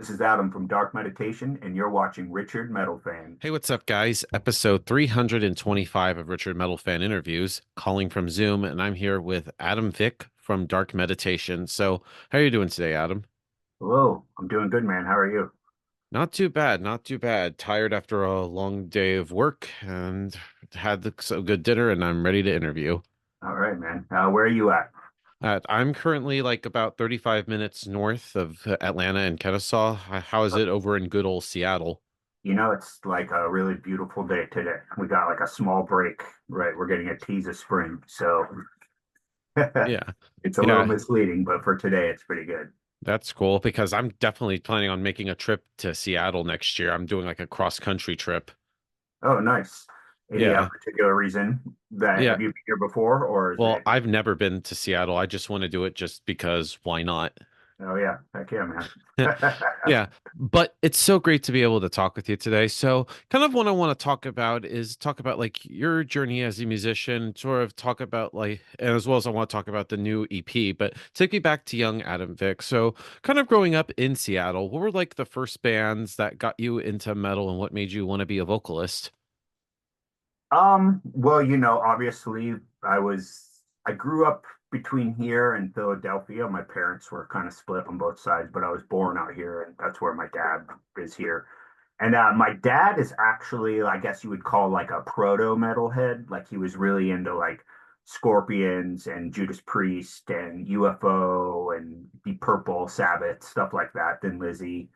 This is Adam from Dark Meditation, and you're watching Richard Metal Fan. Hey, what's up, guys? Episode 325 of Richard Metal Fan Interviews, calling from Zoom, and I'm here with Adam Vick from Dark Meditation. So, how are you doing today, Adam? Hello, I'm doing good, man. How are you? Not too bad, not too bad. Tired after a long day of work and had a good dinner, and I'm ready to interview. All right, man. Where are you at? I'm currently like about 35 minutes north of Atlanta and Kennesaw. How is it over in good old Seattle? It's like a really beautiful day today. We got like a small break, right? We're getting a tease of spring, so Yeah. it's a little Yeah, misleading, but for today, it's pretty good. that's cool because I'm definitely planning on making a trip to Seattle next year. I'm doing like a cross country trip. Oh, nice. Any Yeah. particular reason that Yeah. have you been here before, or is Well, it? I've never been to Seattle. I just want to do it just because why not? Oh yeah, heck yeah, man. Yeah. But it's so great to be able to talk with you today. So, kind of what I want to talk about is talk about like your journey as a musician, sort of talk about like, and as well as I want to talk about the new EP, but take me back to young Adam Vick. So, kind of growing up in Seattle, what were like the first bands that got you into metal and what made you want to be a vocalist? Well, obviously I grew up between here and Philadelphia. My parents were kind of split on both sides, but I was born out here and that's where my dad is here. And my dad is actually, I guess you would call like a proto metalhead. Like he was really into like Scorpions and Judas Priest and UFO and Deep Purple, Sabbath, stuff like that, Thin Lizzy.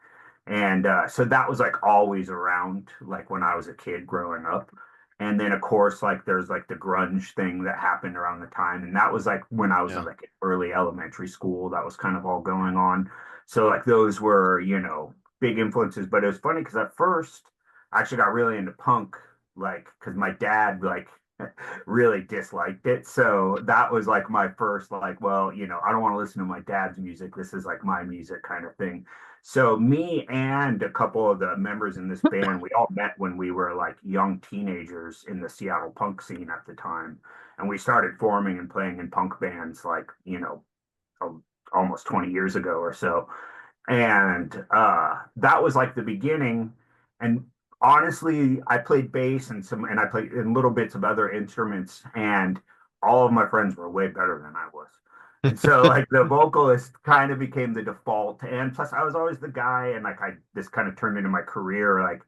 And so that was like always around, like when I was a kid growing up. And then of course, like there's like the grunge thing that happened around the time. And that was like when I was in Yeah. like early elementary school, that was kind of all going on. So like those were, big influences. But it was funny because at first I actually got really into punk, like because my dad like really disliked it. So that was like my first like, well, I don't want to listen to my dad's music. This is like my music kind of thing. So me and a couple of the members in this band, we all met when we were like young teenagers in the Seattle punk scene at the time. And we started forming and playing in punk bands like, almost 20 years ago or so. And that was like the beginning. And honestly, I played bass and I played in little bits of other instruments, and all of my friends were way better than I was. And so like the vocalist kind of became the default. And plus I was always the guy, and like I this kind of turned into my career. Like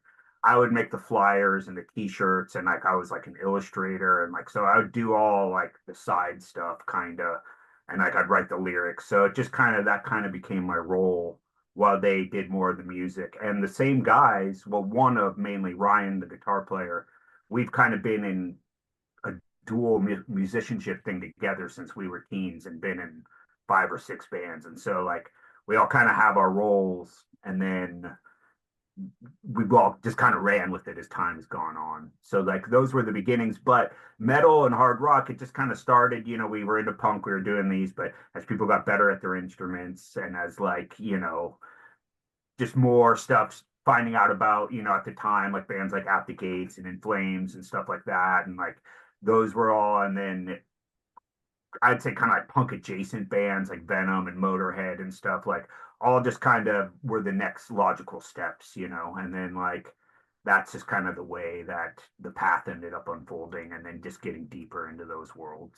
I would make the flyers and the t-shirts, and like I was like an illustrator, and like so I would do all like the side stuff kind of, and like I'd write the lyrics. So it just kind of that kind of became my role while they did more of the music. And the same guys, well, one of mainly Ryan, the guitar player, we've kind of been in a dual musicianship thing together since we were teens and been in five or six bands. And so like we all kind of have our roles, and then we've all just kind of ran with it as time has gone on. So like those were the beginnings, but metal and hard rock, it just kind of started, we were into punk, we were doing these, but as people got better at their instruments and as like, just more stuff finding out about, at the time, like bands like At the Gates and In Flames and stuff like that. And like those were all, and then I'd say kind of like punk adjacent bands like Venom and Motorhead and stuff, like all just kind of were the next logical steps, and then like that's just kind of the way that the path ended up unfolding and then just getting deeper into those worlds.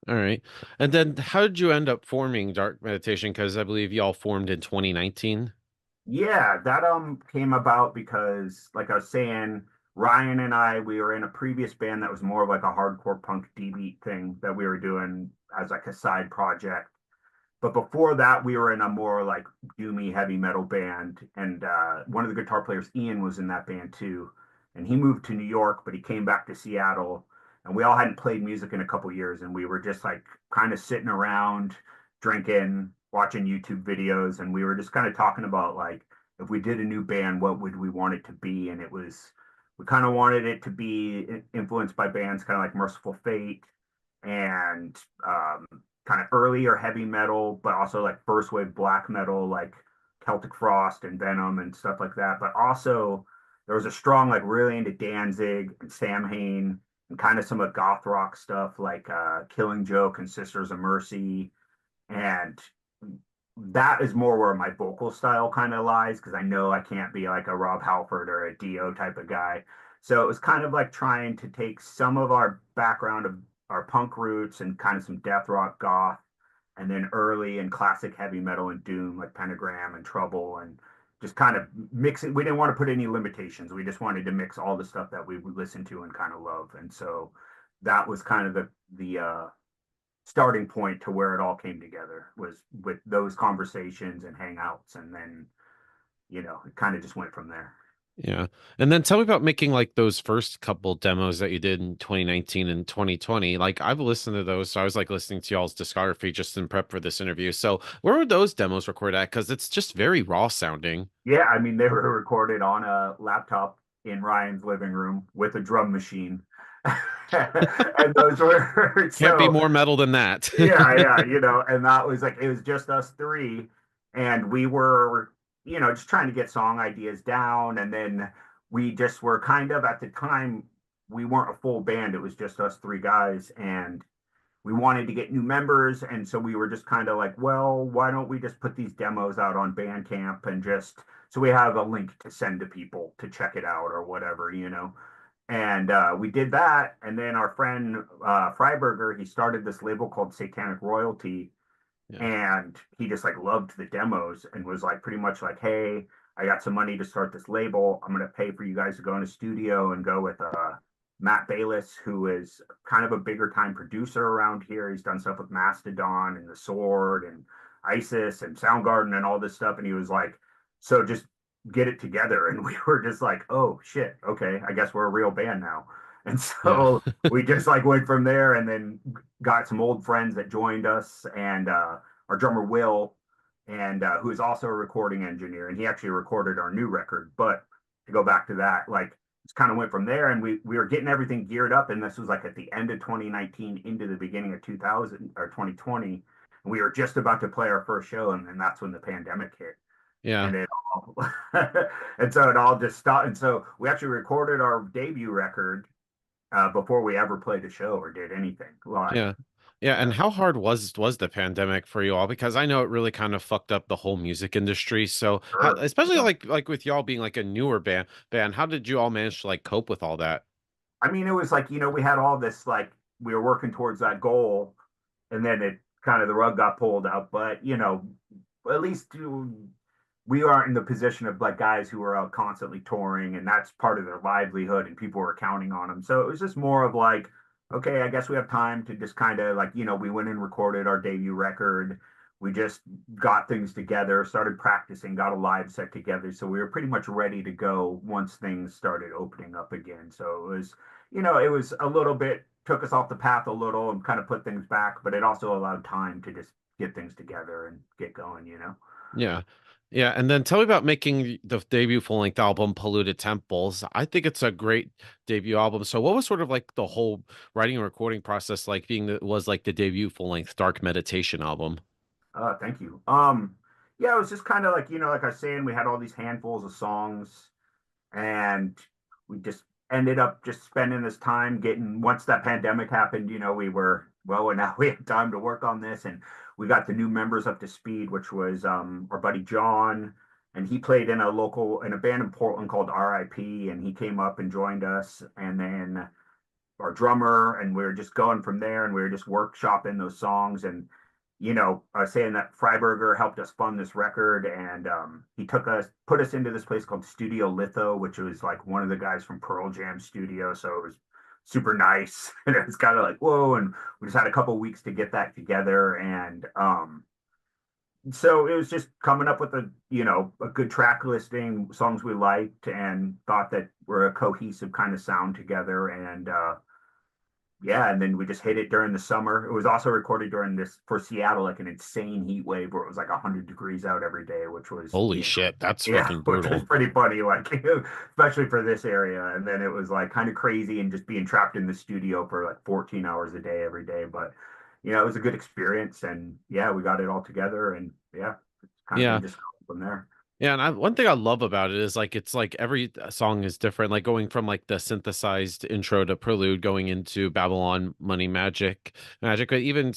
All right. And then how did you end up forming Dark Meditation? Because I believe y'all formed in 2019. Yeah, that came about because like I was saying, Ryan and I, we were in a previous band that was more of like a hardcore punk D-beat thing that we were doing as like a side project. But before that, we were in a more like doomy heavy metal band, and one of the guitar players, Ian, was in that band too. And he moved to New York, but he came back to Seattle, and we all hadn't played music in a couple years, and we were just like kind of sitting around, drinking, watching YouTube videos, and we were just kind of talking about like if we did a new band, what would we want it to be? And it was we kind of wanted it to be influenced by bands kind of like Merciful Fate and kind of earlier heavy metal, but also like first wave black metal, like Celtic Frost and Venom and stuff like that. But also there was a strong, like really into Danzig and Samhain and kind of some of goth rock stuff like Killing Joke and Sisters of Mercy. And that is more where my vocal style kind of lies because I know I can't be like a Rob Halford or a Dio type of guy. So it was kind of like trying to take some of our background of our punk roots and kind of some death rock goth, and then early and classic heavy metal and doom like Pentagram and Trouble, and just kind of mix it. We didn't want to put any limitations. We just wanted to mix all the stuff that we would listen to and kind of love. And so that was kind of the starting point to where it all came together was with those conversations and hangouts, and then it kind of just went from there. Yeah. And then tell me about making like those first couple demos that you did in 2019 and 2020. Like I've listened to those. So I was like listening to y'all's discography just in prep for this interview. So where were those demos recorded at? Because it's just very raw sounding. Yeah, I mean they were recorded on a laptop in Ryan's living room with a drum machine. And those were Can't be so more metal than that. yeah, and that was like it was just us three, and we were, just trying to get song ideas down, and then we just were kind of at the time we weren't a full band, it was just us three guys, and we wanted to get new members, and so we were just kind of like, well, why don't we just put these demos out on Bandcamp and just so we have a link to send to people to check it out or whatever. And we did that. And then our friend Freiberger, he started this label called Satanic Royalty. Yeah. And he just like loved the demos and was like pretty much like, hey, I got some money to start this label. I'm going to pay for you guys to go in a studio and go with Matt Bayless, who is kind of a bigger time producer around here. He's done stuff with Mastodon and The Sword and ISIS and Soundgarden and all this stuff. And he was like, so just get it together. And we were just like, oh shit, okay, I guess we're a real band now. And Yeah. so we just like went from there, and then got some old friends that joined us, and our drummer Will, and who is also a recording engineer, and he actually recorded our new record. But to go back to that, like just kind of went from there, and we were getting everything geared up, and this was like at the end of 2019 into the beginning of 2000 or 2020, and we were just about to play our first show, and then that's when the pandemic hit, Yeah. and it all and so it all just stopped. And so we actually recorded our debut record before we ever played a show or did anything live. Yeah. Yeah, and Yeah, how hard was the pandemic for you all? Because I know it really kind of fucked up the whole music industry. So, how, sure. especially Yeah. like with y'all being like a newer band, how did you all manage to like cope with all that? I mean, it was like, we had all this, like, we were working towards that goal, and then it kind of the rug got pulled out. But, at least we aren't in the position of like guys who are out constantly touring, and that's part of their livelihood, and people were counting on them. So it was just more of like, okay, I guess we have time to just kind of like, we went and recorded our debut record. We just got things together, started practicing, got a live set together. So we were pretty much ready to go once things started opening up again. So it was a little bit, took us off the path a little and kind of put things back, but it also allowed time to just get things together and get going. Yeah. Yeah, and then tell me about making the debut full-length album Polluted Temples. I think it's a great debut album. So what was sort of like the whole writing and recording process like being was like the debut full-length Dark Meditation album? Thank you. Yeah, it was just kind of like, like I was saying, we had all these handfuls of songs, and we just ended up just spending this time getting, once that pandemic happened, we were, well, and now we have time to work on this. And we got the new members up to speed, which was our buddy John, and he played in a band in Portland called RIP, and he came up and joined us. And then our drummer, and we were just going from there, and we were just workshopping those songs. And I was saying that Freiberger helped us fund this record, and he put us into this place called Studio Litho, which was like one of the guys from Pearl Jam studio. So it was super nice, and it was kind of like whoa. And we just had a couple weeks to get that together, and so it was just coming up with a good track listing, songs we liked, and thought that were a cohesive kind of sound together. And yeah, and then we just hit it during the summer. It was also recorded during this for Seattle, like an insane heat wave where it was like 100 degrees out every day, which was, Holy shit, that's yeah, fucking which was brutal. pretty funny, like especially for this area. And then it was like kind of crazy and just being trapped in the studio for like 14 hours a day every day. But it was a good experience, and yeah, we got it all together, and yeah, it's kind of Yeah. been just from there. Yeah, and one thing I love about it is like it's like every song is different. Like going from like the synthesized intro to prelude, going into Babylon, Money, Magic, but even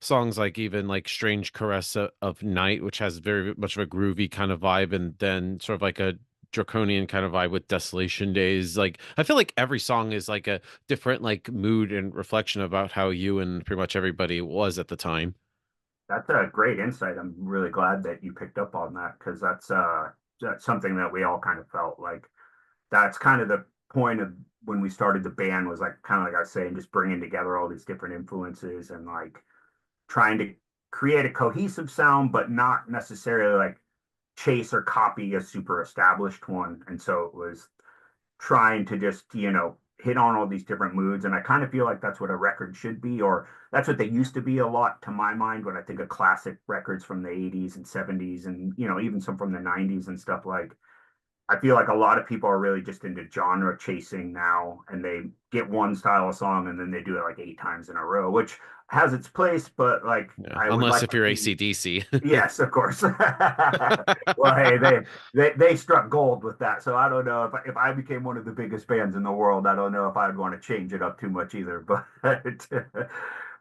songs like even like Strange Caress of Night, which has very much of a groovy kind of vibe, and then sort of like a draconian kind of vibe with Desolation Days. Like I feel like every song is like a different like mood and reflection about how you and pretty much everybody was at the time. That's a great insight. I'm really glad that you picked up on that because that's something that we all kind of felt like. That's kind of the point of when we started the band was like kind of like I was saying, just bringing together all these different influences and like trying to create a cohesive sound, but not necessarily like chase or copy a super established one. And so it was trying to just, hit on all these different moods. And I kind of feel like that's what a record should be, or that's what they used to be a lot to my mind when I think of classic records from the 80s and 70s and, even some from the 90s and stuff like I feel like a lot of people are really just into genre chasing now, and they get one style of song and then they do it like 8 times in a row, which has its place, but like Yeah, I would unless like if to you're see. AC/DC. Yes, of course. Well, hey, they struck gold with that, so I don't know if I became one of the biggest bands in the world. I don't know if I'd want to change it up too much either, but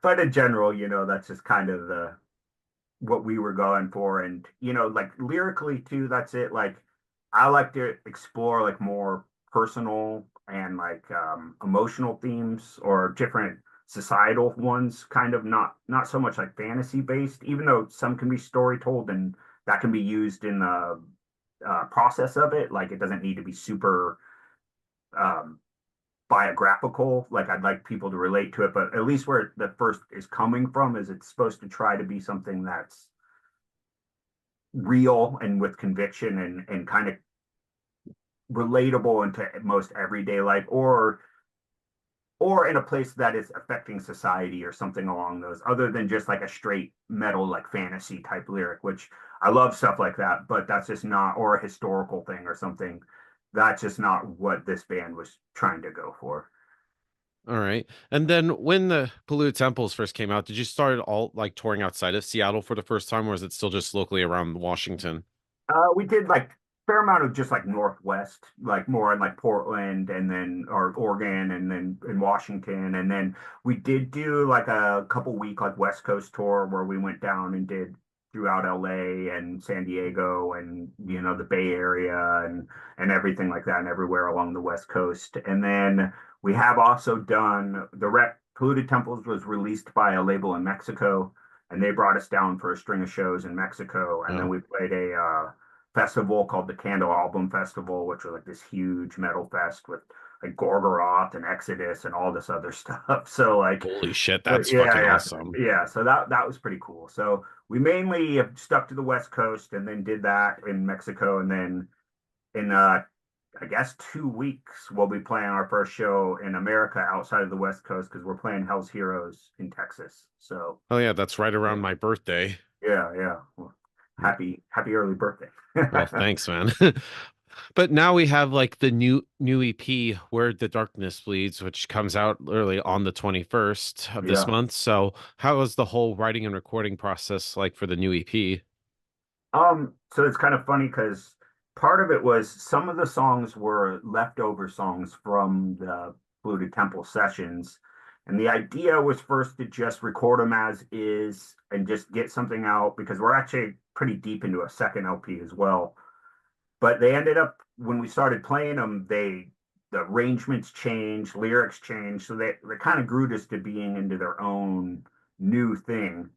but in general, that's just kind of the what we were going for. And, like lyrically too, that's it. Like I like to explore like more personal and like emotional themes or different societal ones, kind of not so much like fantasy based, even though some can be story told and that can be used in the process of it. Like it doesn't need to be super um, biographical. Like I'd like people to relate to it, but at least where the first is coming from is it's supposed to try to be something that's real and with conviction and kind of relatable into most everyday life or in a place that is affecting society or something along those other than just like a straight metal like fantasy type lyric, which I love stuff like that, but that's just not, or a historical thing or something. That's just not what this band was trying to go for. All right. And then when the Polluted Temples first came out, did you start all like touring outside of Seattle for the first time, or is it still just locally around Washington? We did like fair amount of just like Northwest, like more in like Portland and then or Oregon and then in Washington. And then we did do like a couple week like West Coast tour where we went down and did throughout LA and San Diego and the Bay Area and everything like that and everywhere along the West Coast. And then we have also done the rep Polluted Temples was released by a label in Mexico and they brought us down for a string of shows in Mexico. And then Oh, we played a festival called the Candle Album Festival, which was like this huge metal fest with like Gorgoroth and Exodus and all this other stuff. So like, holy shit, that's yeah, fucking yeah, awesome. yeah. So that was pretty cool. So we mainly stuck to the West Coast and then did that in Mexico, and then in I guess 2 weeks we'll be playing our first show in America outside of the West Coast because we're playing Hell's Heroes in Texas. So Oh yeah, that's right yeah, around my birthday. yeah, yeah. Well, happy early birthday. Oh, thanks, man. But now we have like the new EP, Where the Darkness Bleeds, which comes out literally on the 21st of this Yeah. month. So how was the whole writing and recording process like for the new EP? So it's kind of funny because part of it was some of the songs were leftover songs from the Polluted Temple sessions. And the idea was first to just record them as is and just get something out because we're actually pretty deep into a second LP as well. But they ended up when we started playing them, the arrangements changed, lyrics changed, so they kind of grew just to being into their own new thing.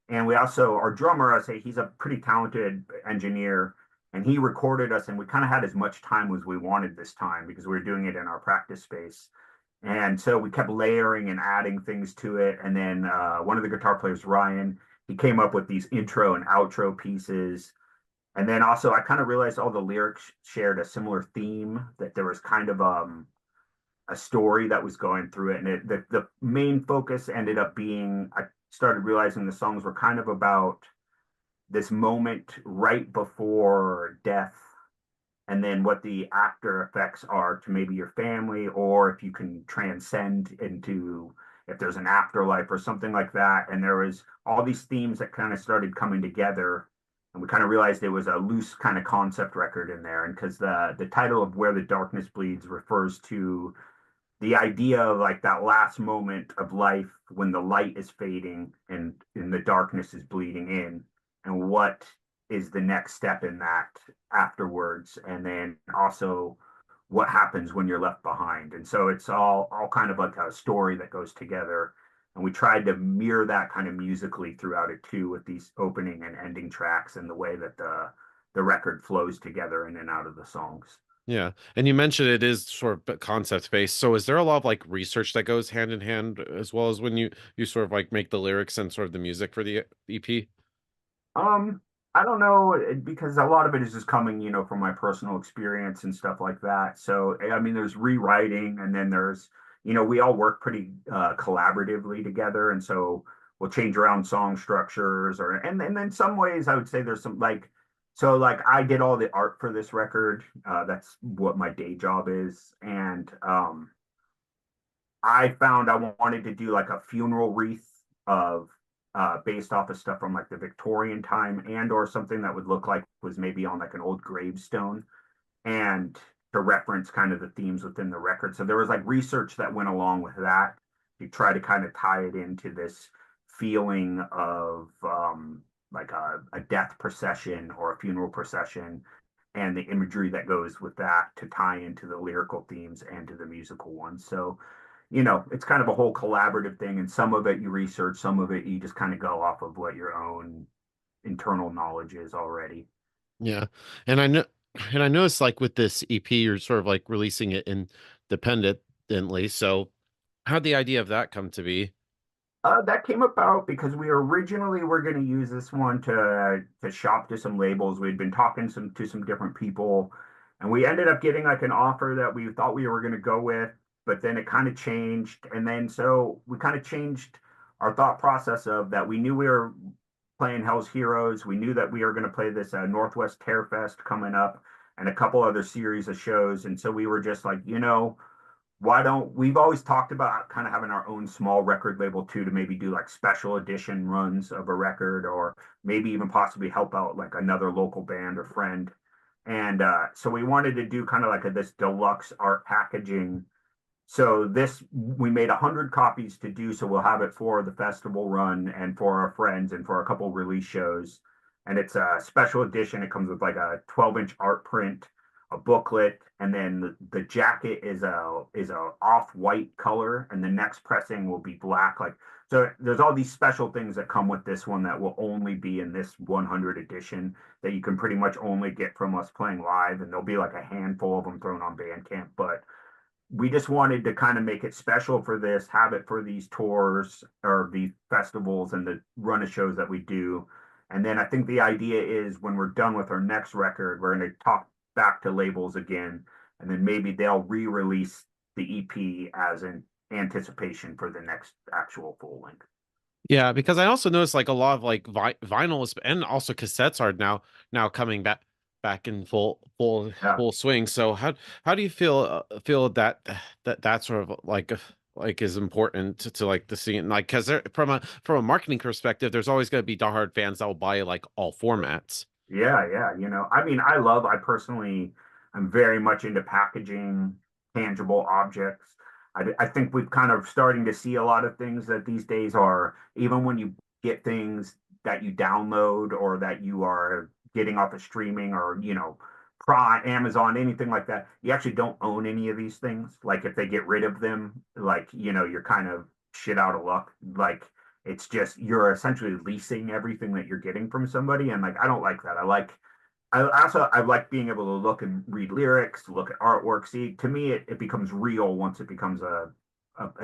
And we also our drummer, I say he's a pretty talented engineer, and he recorded us, and we kind of had as much time as we wanted this time because we were doing it in our practice space. And so we kept layering and adding things to it. And then one of the guitar players, Ryan, he came up with these intro and outro pieces and then also, I kind of realized all the lyrics shared a similar theme, that there was kind of a story that was going through it. And the main focus ended up being, I started realizing the songs were kind of about this moment right before death, and then what the after effects are to maybe your family, or if you can transcend into if there's an afterlife or something like that. And there was all these themes that kind of started coming together, and we kind of realized it was a loose kind of concept record in there. And because the title of Where the Darkness Bleeds refers to the idea of like that last moment of life when the light is fading and the darkness is bleeding in, and what is the next step in that afterwards, and then also what happens when you're left behind. And so it's all kind of like a story that goes together. And we tried to mirror that kind of musically throughout it too, with these opening and ending tracks and the way that the record flows together in and out of the songs. Yeah. And you mentioned it is sort of concept based. So is there a lot of like research that goes hand in hand as well as when you sort of like make the lyrics and sort of the music for the EP? Um, I don't know because a lot of it is just coming, from my personal experience and stuff like that. So, I mean, there's rewriting, and then there's, we all work pretty collaboratively together, and so we'll change around song structures, and then some ways I would say there's some like, so like I did all the art for this record. That's what my day job is, and I found I wanted to do like a funeral wreath of based off of stuff from like the Victorian time, and or something that would look like was maybe on like an old gravestone, and to reference kind of the themes within the record. So there was like research that went along with that to try to kind of tie it into this feeling of like a death procession or a funeral procession, and the imagery that goes with that to tie into the lyrical themes and to the musical ones. So, it's kind of a whole collaborative thing, and some of it you research, some of it you just kind of go off of what your own internal knowledge is already. Yeah. And I know and I noticed like with this EP, you're sort of like releasing it independently. So how'd the idea of that come to be? That came about because we originally were going to use this one to shop to some labels. We'd been talking to some different people, and we ended up getting like an offer that we thought we were going to go with, but then it kind of changed, and then so we kind of changed our thought process of that. We knew we were playing Hell's Heroes. We knew that we were going to play this Northwest Tear Fest coming up, and a couple other series of shows, and so we were just like, why don't we've always talked about kind of having our own small record label too, to maybe do like special edition runs of a record, or maybe even possibly help out like another local band or friend. And so we wanted to do kind of like this deluxe art packaging. So this we made 100 copies to do, so we'll have it for the festival run and for our friends and for a couple release shows. And it's a special edition. It comes with like a 12-inch art print, a booklet, and then the jacket is a off-white color, and the next pressing will be black. Like, so there's all these special things that come with this one that will only be in this 100 edition, that you can pretty much only get from us playing live, and there'll be like a handful of them thrown on Bandcamp. But we just wanted to kind of make it special for this, have it for these tours or these festivals and the run of shows that we do. And then I think the idea is when we're done with our next record, we're going to talk back to labels again, and then maybe they'll re-release the EP as an anticipation for the next actual full length. Yeah, because I also noticed like a lot of like vinyls and also cassettes are now coming back in Yeah. full swing. So how do you feel that that sort of like is important to like the scene, like because there from a marketing perspective, there's always going to be diehard fans that will buy like all formats. Yeah, yeah. I mean, I personally, I'm very much into packaging tangible objects. I think we've kind of starting to see a lot of things that these days are, even when you get things that you download or that you are getting off of streaming, or, Prime, Amazon, anything like that, you actually don't own any of these things. Like if they get rid of them, like, you're kind of shit out of luck. Like, it's just you're essentially leasing everything that you're getting from somebody, and like I don't like that. I like being able to look and read lyrics, look at artwork. See, to me, it becomes real once it becomes a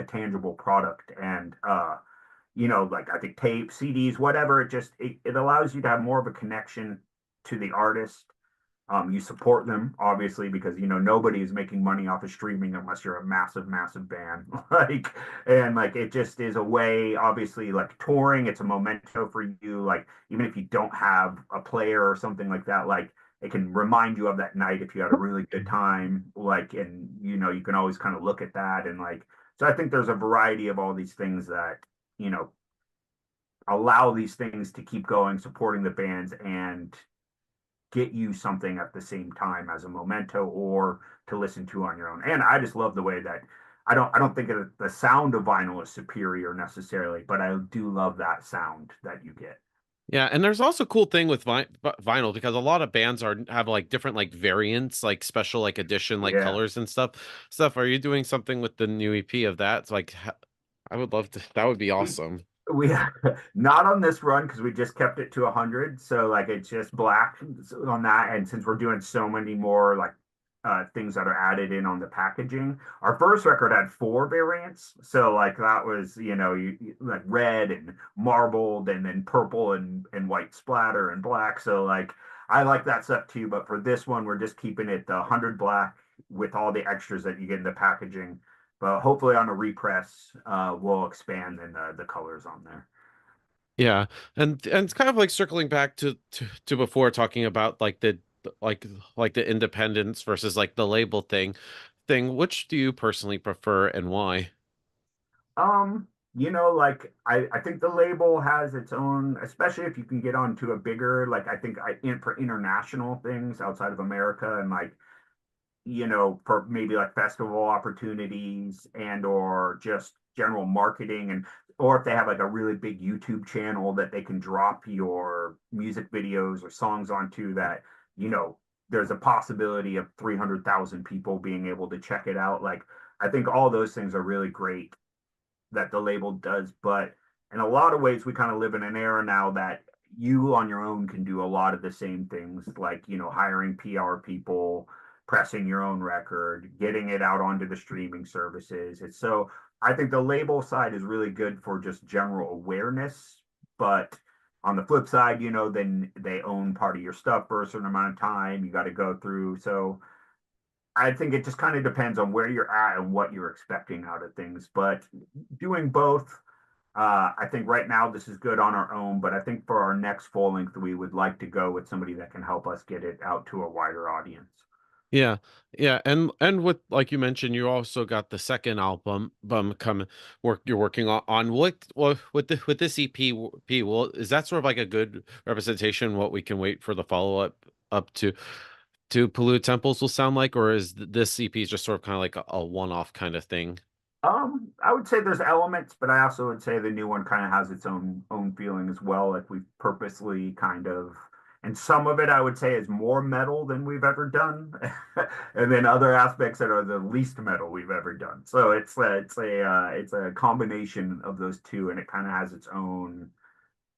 tangible product. And like I think tape, CDs, whatever, it allows you to have more of a connection to the artist. You support them obviously, because nobody is making money off of streaming unless you're a massive, massive band. Like, and like it just is a way. Obviously, like touring, it's a memento for you. Like even if you don't have a player or something like that, like it can remind you of that night if you had a really good time. Like, and you can always kind of look at that, and like, so I think there's a variety of all these things that you know allow these things to keep going, supporting the bands, and get you something at the same time as a memento or to listen to on your own. And I just love the way that I don't think the sound of vinyl is superior necessarily, but I do love that sound that you get. Yeah, and there's also a cool thing with vinyl because a lot of bands are have like different like variants, like special like edition like Yeah. colors and stuff. Stuff. Are you doing something with the new EP of that? It's like I would love to. That would be We awesome. we not on this run because we just kept it to 100. So like it's just black on that. And since we're doing so many more like things that are added in on the packaging, our first record had four variants. So like that was, like red and marbled and then purple and white splatter and black. So like I like that stuff too. But for this one, we're just keeping it the 100 black with all the extras that you get in the packaging, but hopefully on a repress, we'll expand in the colors on there. Yeah, and it's kind of like circling back to before talking about like like like the independence versus like the label thing. Which do you personally prefer and why? Like I think the label has its own, especially if you can get onto a bigger, like I think for international things outside of America and like for maybe like festival opportunities and or just general marketing and or if they have like a really big YouTube channel that they can drop your music videos or songs onto that, you know, there's a possibility of 300,000 people being able to check it out. Like I think all those things are really great that the label does, but in a lot of ways we kind of live in an era now that you on your own can do a lot of the same things like hiring PR people, pressing your own record, getting it out onto the streaming services. It's so I think the label side is really good for just general awareness, but on the flip side, then they own part of your stuff for a certain amount of time. You got to go through. So I think it just kind of depends on where you're at and what you're expecting out of things. But doing both, I think right now this is good on our own. But I think for our next full length, we would like to go with somebody that can help us get it out to a wider audience. Yeah, yeah, and with like you mentioned, you also got the second album come work you're working on what with this EP. Well, is that sort of like a good representation what we can wait for the follow up to Polluted Temples will sound like, or is this EP just sort of kind of like a one-off kind of thing? I would say there's elements, but I also would say the new one kind of has its own feeling as well. Like we've purposely kind of, and some of it I would say is more metal than we've ever done, and then other aspects that are the least metal we've ever done. So it's a combination of those two, and it kind of has its own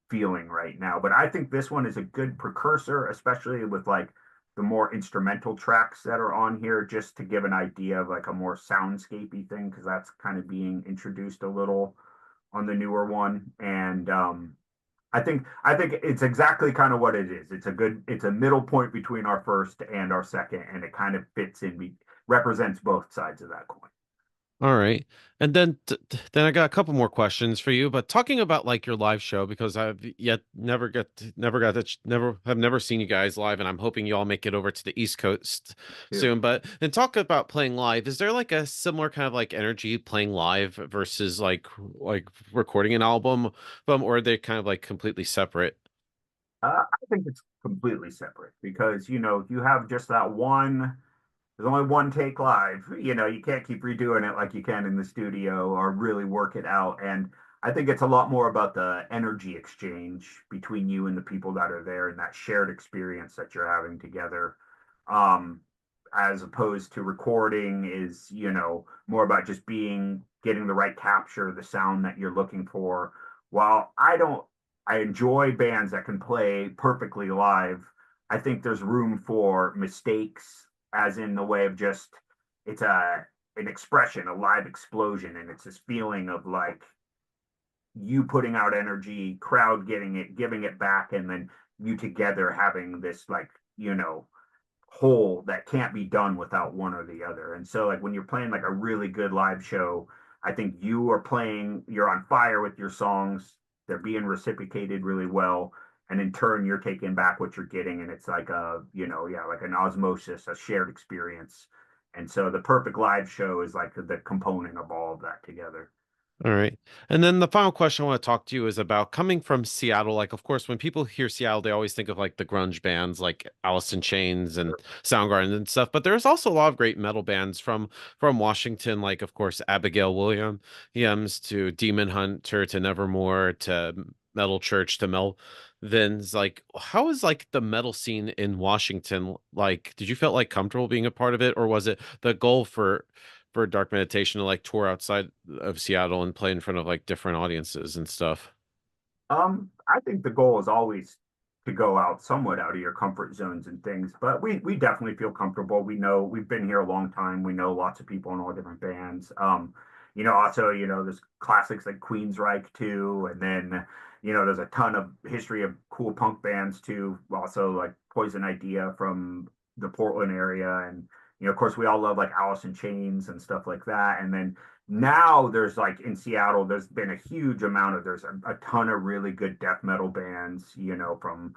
feeling right now. But I think this one is a good precursor, especially with like the more instrumental tracks that are on here, just to give an idea of like a more soundscapey thing, because that's kind of being introduced a little on the newer one. And I think it's exactly kind of what it is. It's a middle point between our first and our second, and it kind of fits in, represents both sides of that coin. All right. And then I got a couple more questions for you, but talking about like your live show because I've yet never got to never have never seen you guys live and I'm hoping you all make it over to the East Coast Too. soon. But and talk about playing live. Is there like a similar kind of like energy playing live versus like recording an album, or are they kind of like completely separate? I think it's completely separate because you have just that one. There's only one take live. You can't keep redoing it like you can in the studio or really work it out. And I think it's a lot more about the energy exchange between you and the people that are there and that shared experience that you're having together. Um, as opposed to recording is, more about just getting the right capture, the sound that you're looking for. While I enjoy bands that can play perfectly live. I think there's room for mistakes as in the way of just it's an expression, a live explosion, and it's this feeling of like you putting out energy, crowd getting it, giving it back, and then you together having this like whole that can't be done without one or the other. And so like when you're playing like a really good live show, I think you're on fire with your songs, they're being reciprocated really well. And in turn, you're taking back what you're getting. And it's like yeah, like an osmosis, a shared experience. And so the perfect live show is like the component of all of that together. All right. And then the final question I want to talk to you is about coming from Seattle. Like, of course, when people hear Seattle, they always think of like the grunge bands like Alice in Chains and Soundgarden and stuff. But there's also a lot of great metal bands from Washington, like of course Abigail Williams to Demon Hunter to Nevermore to Metal Church to Melvins. Like, how is like the metal scene in Washington? Like, did you feel like comfortable being a part of it, or was it the goal for Dark Meditation to like tour outside of Seattle and play in front of like different audiences and stuff? I think the goal is always to go out somewhat out of your comfort zones and things, but we definitely feel comfortable. We know we've been here a long time. We know lots of people in all different bands. Also, there's classics like Queensryche too, and then there's a ton of history of cool punk bands too. Also, like Poison Idea from the Portland area, and of course, we all love like Alice in Chains and stuff like that. And then now there's like in Seattle, there's been a huge amount of there's a ton of really good death metal bands, from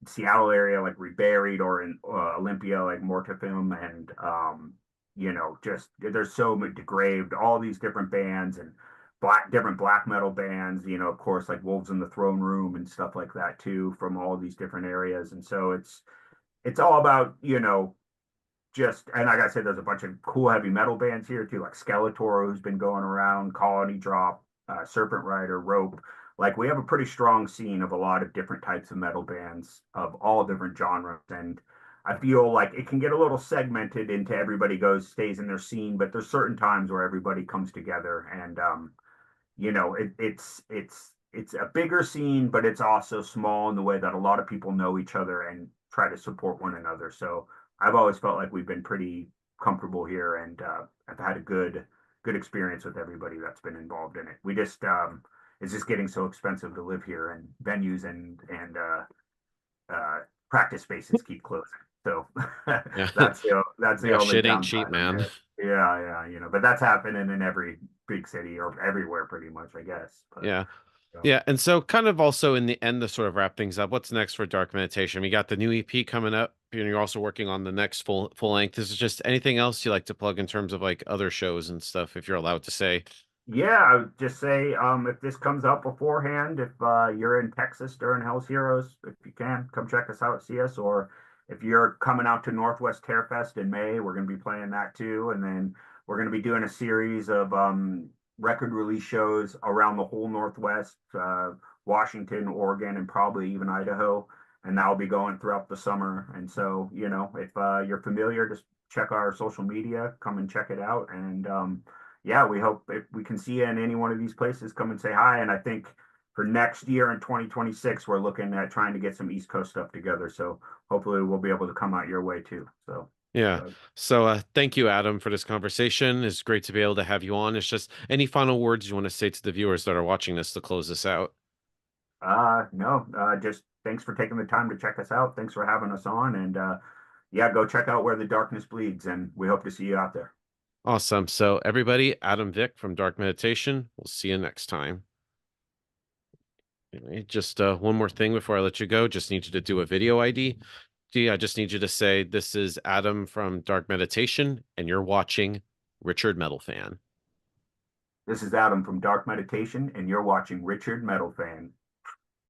Seattle area like Reburied or in Olympia like Mortifim and just there's so many Degraved, all these different bands and different black metal bands, of course like Wolves in the Throne Room and stuff like that too from all these different areas. And so it's all about, just and like I said, there's a bunch of cool heavy metal bands here too, like Skeletor, who's been going around, Colony Drop, Serpent Rider, Rope. Like we have a pretty strong scene of a lot of different types of metal bands of all different genres, and I feel like it can get a little segmented into everybody goes stays in their scene, but there's certain times where everybody comes together, and it's a bigger scene, but it's also small in the way that a lot of people know each other and try to support one another. So I've always felt like we've been pretty comfortable here, and I've had a good experience with everybody that's been involved in it. We just it's just getting so expensive to live here, and venues and practice spaces keep closing. So Yeah. that's the Yeah, only shit ain't cheap, downside on man. it. Yeah, yeah, but that's happening in every big city or everywhere pretty much, I guess. But Yeah. so. Yeah, and so kind of also in the end to sort of wrap things up, what's next for Dark Meditation? We got the new EP coming up, and you're also working on the next full length. Is just anything else you like to plug in terms of like other shows and stuff, if you're allowed to say? Yeah, I would just say if this comes out beforehand, if you're in Texas during Hell's Heroes, if you can, come check us out, see us, or if you're coming out to Northwest Tearfest in May, we're going to be playing that too. And then we're going to be doing a series of record release shows around the whole Northwest, Washington, Oregon, and probably even Idaho. And that'll be going throughout the summer. And so, if you're familiar, just check our social media, come and check it out. And yeah, we hope if we can see you in any one of these places, come and say hi. And I think for next year in 2026, we're looking at trying to get some East Coast stuff together. So hopefully we'll be able to come out your way too. So, Yeah. but, So thank you, Adam, for this conversation. It's great to be able to have you on. It's just any final words you want to say to the viewers that are watching this to close this out? no, just thanks for taking the time to check us out. Thanks for having us on. And yeah, go check out Where the Darkness Bleeds. And we hope to see you out there. Awesome. So everybody, Adam Vick from Dark Meditation. We'll see you next time. Anyway, just one more thing before I let you go. Just need you to do a video ID. I just need you to say, this is Adam from Dark Meditation, and you're watching Richard Metal Fan. This is Adam from Dark Meditation, and you're watching Richard Metal Fan.